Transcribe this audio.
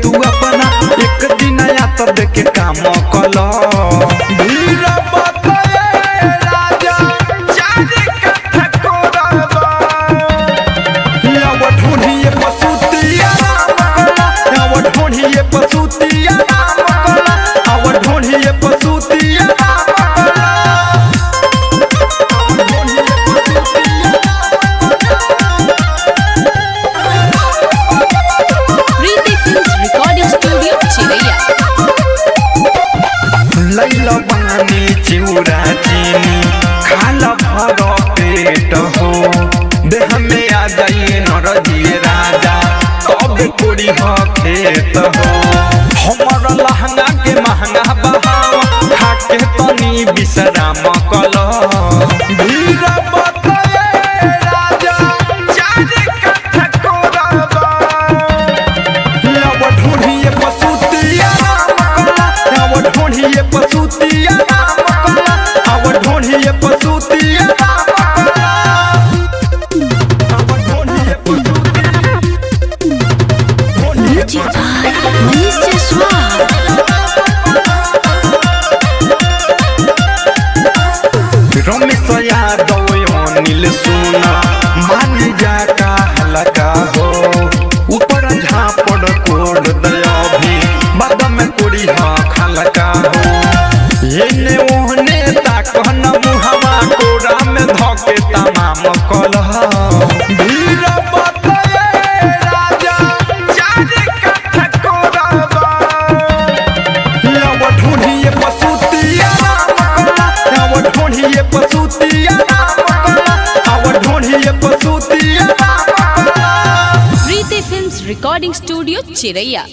तू अपना एक दिन या तो देखे काम कल भीड़ राजा चारे कथा कोरबा अब ढूंढिए पसुतिया अब ढूंढिए पसुतिया अब ढूंढिए पसुतिया लैला बानी चिउरा चीनी खाला भर पेट हो देह में आ जाइए नरजिए राजा कब कोड़ी हो खेत हो हमर लहंगा के महंगा बहाव खाके तनी विश्राम कल भीड़ राजा चारे कथा कोरबा अब ढूंढिए पसुतिया अब ढूंढिए पसुतिया अब ढूंढिए पसुतिया रमेश यादव अनिल सुना मान जा का हलका हो ऊपर झापड़ कोड़ दया भी बाद में कोड़ी हाँ खलका हो एने ओहने ताकन मुहवा कोड़ा में धके तमाम कल भीड़ राजा चारे कथा कोरबा अब ढूंढिए पसुतिया अब ढूंढिए पसुतिया अब ढूंढिए पसुतिया प्रीति फिल्म्स रिकॉर्डिंग स्टूडियो चिरैया।